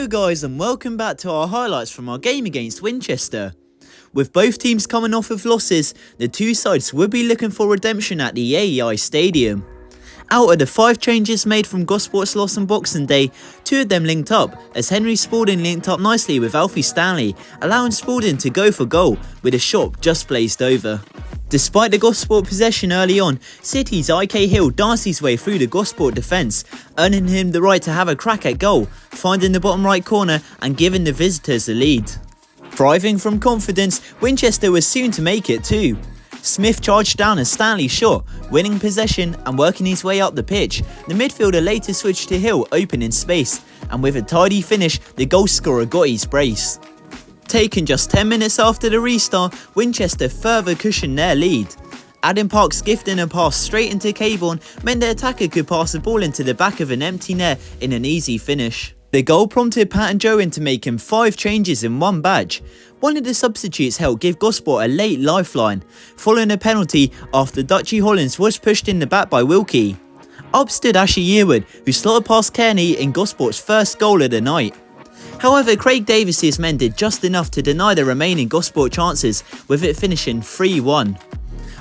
Hello guys and welcome back to our highlights from our game against Winchester. With both teams coming off of losses, the two sides will be looking for redemption at the AEI Stadium. Out of the 5 changes made from Gosport's loss on Boxing Day, 2 of them linked up, as Henry Spalding linked up nicely with Alfie Stanley, allowing Spalding to go for goal with a shot just blazed over. Despite the Gosport possession early on, City's IK Hill danced his way through the Gosport defence, earning him the right to have a crack at goal, finding the bottom right corner and giving the visitors the lead. Thriving from confidence, Winchester was soon to make it too. Smith charged down a Stanley shot, winning possession and working his way up the pitch. The midfielder later switched to Hill open in space, and with a tidy finish, the goal scorer got his brace. Taken just 10 minutes after the restart, Winchester further cushioned their lead. Adam Parks gifting a pass straight into Caborn meant the attacker could pass the ball into the back of an empty net in an easy finish. The goal prompted Pat and Joe into making 5 changes in one badge. One of the substitutes helped give Gosport a late lifeline, following a penalty after Dutchy Hollins was pushed in the back by Wilkie. Up stood Ashley Yearwood, who slotted past Kearney in Gosport's first goal of the night. However, Craig Davis's men did just enough to deny the remaining Gosport chances, with it finishing 3-1.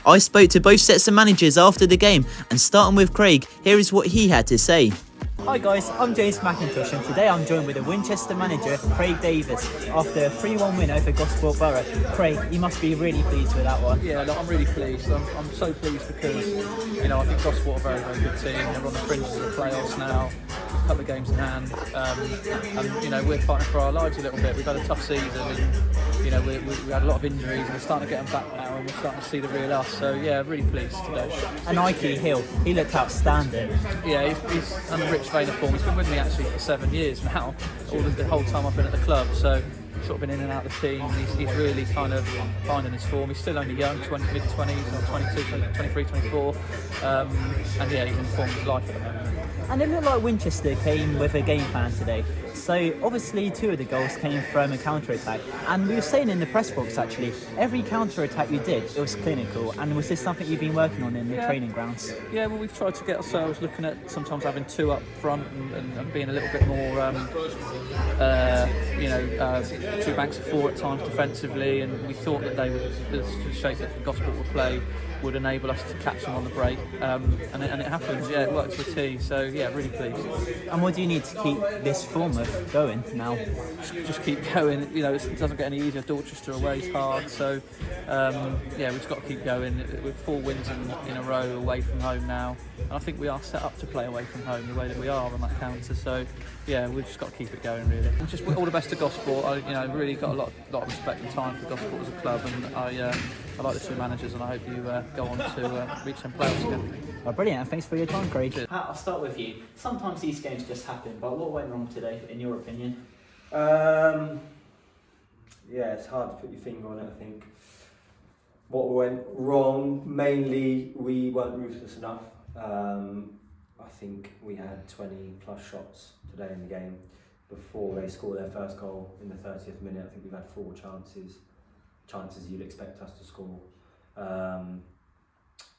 I spoke to both sets of managers after the game, and starting with Craig, here is what he had to say. Hi guys, I'm James McIntosh and today I'm joined with the Winchester manager, Craig Davis, after a 3-1 win over Gosport Borough. Craig, you must be really pleased with that one. Yeah, look, I'm really pleased. I'm so pleased because, I think Gosport are a very, very good team. They're on the fringes of the playoffs now, a couple of games in hand, and we're fighting for our lives a little bit. We've had a tough season and, we had a lot of injuries and we're starting to get them back now and we're starting to see the real us. So yeah, really pleased today. And IK Hill, he looked outstanding. Yeah, he's on a rich vein of form. He's been with me actually for 7 years now, the whole time I've been at the club. So sort of been in and out of the team. He's really kind of finding his form. He's still only young, mid-20s, or 22, 23, 24. And yeah, he's in form of his life at the moment. And it looked like Winchester came with a game plan today. So obviously 2 of the goals came from a counter-attack. And we were saying in the press box actually, every counter-attack you did, it was clinical. And was this something you've been working on in the training grounds? Yeah, well, we've tried to get ourselves looking at sometimes having 2 up front and being a little bit more, 2 banks of 4 at times defensively. And we thought that the shape that Gosport would play would enable us to catch them on the break, and it happens. Yeah, it works for a T. So yeah, really pleased. And what do you need to keep this form of going now? Just keep going. It doesn't get any easier. Dorchester away is hard, so we've just got to keep going. With 4 wins in a row away from home now, and I think we are set up to play away from home the way that we are on that counter. So yeah, we've just got to keep it going really. And just all the best to Gosport. I really got a lot of respect and time for Gosport as a club, and I like the 2 managers, and I hope you go on to reach them playoffs again. Oh, brilliant, and thanks for your time, Craig. Pat, I'll start with you. Sometimes these games just happen, but what went wrong today, in your opinion? Yeah, it's hard to put your finger on it, I think. What went wrong, mainly we weren't ruthless enough. I think we had 20 plus shots today in the game before they scored their first goal in the 30th minute. I think we've had 4 chances you'd expect us to score.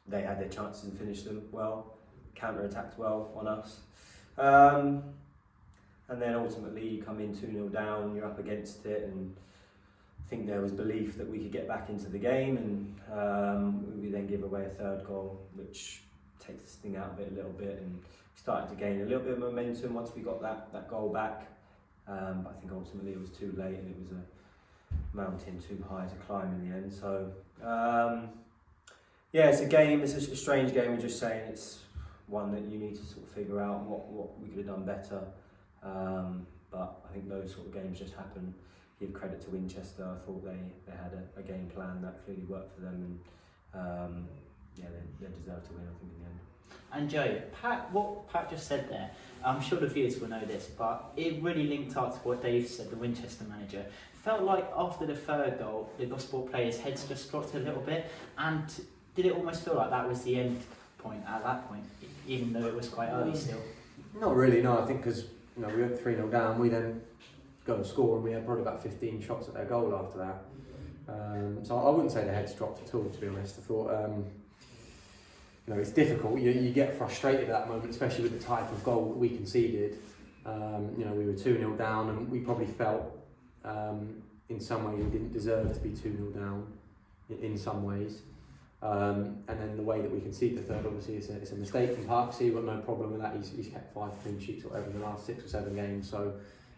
They had their chances and finished them well, counter-attacked well on us. And then ultimately you come in 2-0 down, you're up against it, and I think there was belief that we could get back into the game, and we then give away a 3rd goal, which takes this thing out of it a little bit, and we started to gain a little bit of momentum once we got that goal back. But I think ultimately it was too late and it was a mountain too high to climb in the end. So yeah, it's a game, it's a strange game. We're just saying it's one that you need to sort of figure out what we could have done better. But I think those sort of games just happen. Give credit to Winchester. I thought they had a game plan that clearly worked for them, and they deserved to win, I think, in the end. And Joe, what Pat just said there, I'm sure the viewers will know this, but it really linked up to what Dave said, the Winchester manager. Felt like after the 3rd goal, the Gosport players' heads just dropped a little bit, and did it almost feel like that was the end point at that point, even though it was quite early still? Not really, no. I think because we went 3-0 down, we then go and score, and we had probably about 15 shots at their goal after that. So I wouldn't say the heads dropped at all, to be honest. I thought it's difficult. You get frustrated at that moment, especially with the type of goal we conceded. We were 2-0 down, and we probably felt in some ways we didn't deserve to be 2-0 down in some ways. And then the way that we conceded the third, obviously, it's a mistake from Parksy. We've got no problem with that. He's kept 5 clean sheets or whatever in the last 6 or 7 games. So,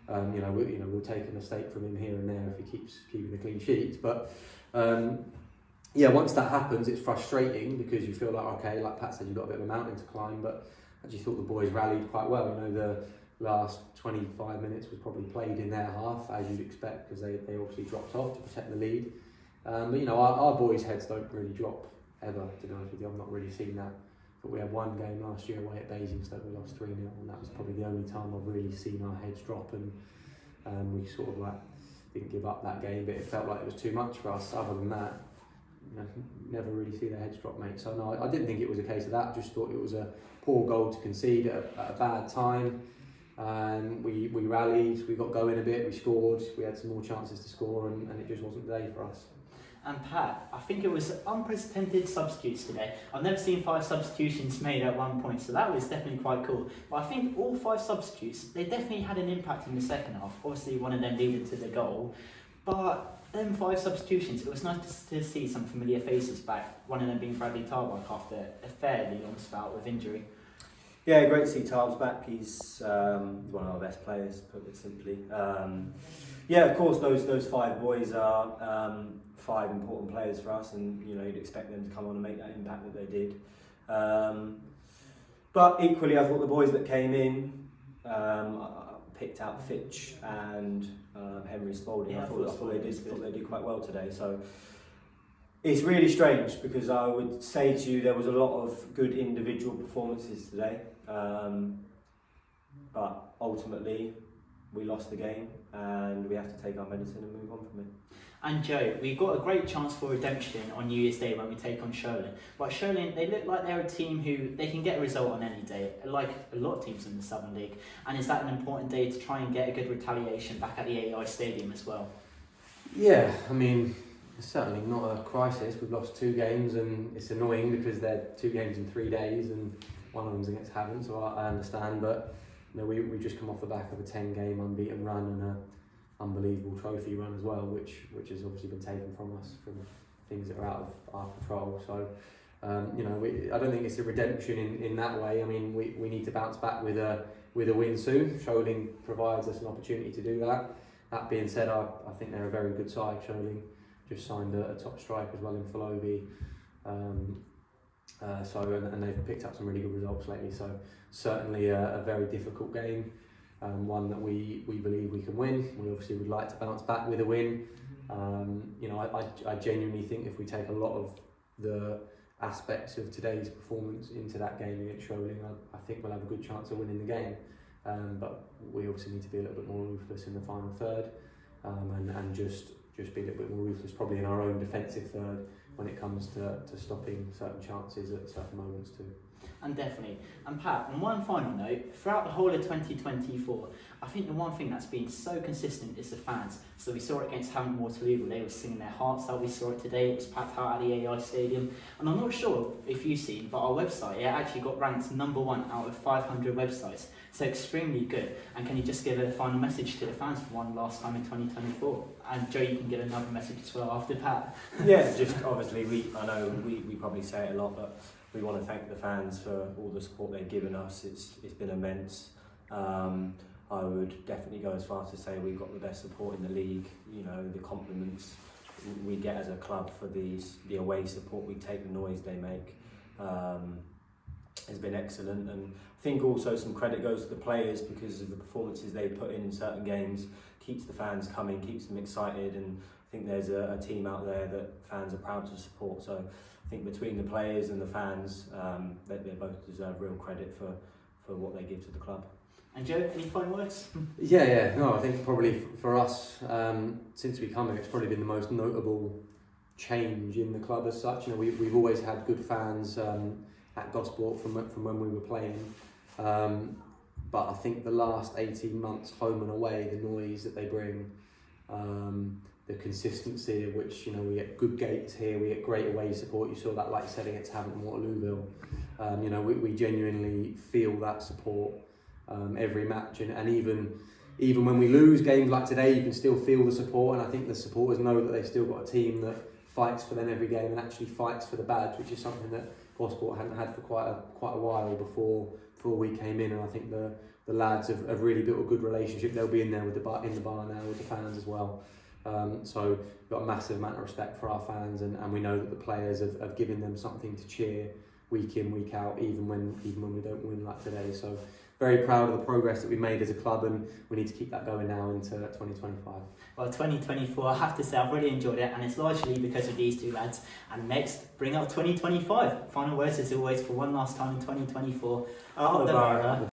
we'll take a mistake from him here and there if he keeps keeping the clean sheets. But once that happens, it's frustrating because you feel like, okay, like Pat said, you've got a bit of a mountain to climb. But I actually thought the boys rallied quite well. The last 25 minutes was probably played in their half, as you'd expect, because they obviously dropped off to protect the lead. But our boys' heads don't really drop ever, to be honest with you. I've not really seen that. But we had one game last year away at Basingstoke, we lost 3-0, and that was probably the only time I've really seen our heads drop, and we sort of didn't give up that game, but it felt like it was too much for us. Other than that, never really see their heads drop, mate. So no, I didn't think it was a case of that. I just thought it was a poor goal to concede at a bad time. And we rallied, we got going a bit, we scored, we had some more chances to score, and it just wasn't the day for us. And Pat, I think it was unprecedented substitutes today. I've never seen 5 substitutions made at one point, so that was definitely quite cool. But I think all 5 substitutes, they definitely had an impact in the second half. Obviously, one of them leading to the goal. But them 5 substitutions, it was nice to see some familiar faces back, one of them being Bradley Tarbuck after a fairly long spout with injury. Yeah, great to see Tarbs back. He's one of our best players, put it simply. Of course, those 5 boys are 5 important players for us, and you'd expect them to come on and make that impact that they did. But equally, I thought the boys that came in, picked out Fitch and Henry Spalding. I thought they did quite well today. So it's really strange because I would say to you there was a lot of good individual performances today, but ultimately we lost the game and we have to take our medicine and move on from it. And Joe, we've got a great chance for redemption on New Year's Day when we take on Sholing. But Sholing, they look like they're a team who they can get a result on any day, like a lot of teams in the Southern League. And is that an important day to try and get a good retaliation back at the AEI Stadium as well? Yeah, I mean, it's certainly not a crisis. We've lost 2 games, and it's annoying because they're 2 games in 3 days, and one of them's against Havant, so I understand. But we've just come off the back of a 10-game unbeaten run and a unbelievable trophy run as well, which has obviously been taken from us from things that are out of our control. So I don't think it's a redemption in that way. I mean, we need to bounce back with a win soon. Sholing provides us an opportunity to do that. That being said, I think they're a very good side. Sholing just signed a top striker as well in Falobi, and they've picked up some really good results lately. So certainly a very difficult game. One that we believe we can win. We obviously would like to bounce back with a win. I genuinely think if we take a lot of the aspects of today's performance into that game against Sholing, I think we'll have a good chance of winning the game. But we obviously need to be a little bit more ruthless in the final third, and just be a little bit more ruthless probably in our own defensive third when it comes to stopping certain chances at certain moments too. And definitely. And Pat, on one final note, throughout the whole of 2024, I think the one thing that's been so consistent is the fans. So we saw it against Havant Waterloo, they were singing their hearts out. We saw it today, it was packed out at the AEI Stadium. And I'm not sure if you've seen, but our website, it actually got ranked #1 out of 500 websites. So extremely good. And can you just give a final message to the fans for one last time in 2024? And Joe, you can give another message as well after Pat. Yeah, just obviously, I know we probably say it a lot, but we want to thank the fans for all the support they've given us. It's been immense. I would definitely go as far as to say we've got the best support in the league. The compliments we get as a club for the away support we take, the noise they make, has been excellent. And I think also some credit goes to the players because of the performances they put in certain games. Keeps the fans coming, keeps them excited, and I think there's a team out there that fans are proud to support. So I think between the players and the fans, they both deserve real credit for what they give to the club. And Joe, any final words? No, I think probably for us, since we come here, it's probably been the most notable change in the club as such. We've always had good fans at Gosport from when we were playing, but I think the last 18 months, home and away, the noise that they bring, the consistency of which, we get good gates here, we get great away support. You saw that, like you said, against Havant and Waterlooville. We genuinely feel that support, every match, and even when we lose games like today, you can still feel the support, and I think the supporters know that they've still got a team that fights for them every game and actually fights for the badge, which is something that Gosport hadn't had for quite a while before we came in. And I think the lads have really built a good relationship. They'll be in there in the bar now with the fans as well. So we've got a massive amount of respect for our fans, and we know that the players have given them something to cheer week in, week out, even when we don't win like today. So very proud of the progress that we made as a club, and we need to keep that going now into 2025. Well, 2024, I have to say I've really enjoyed it, and it's largely because of these two lads. And next, bring up 2025. Final words as always for one last time in 2024. Up the Borough.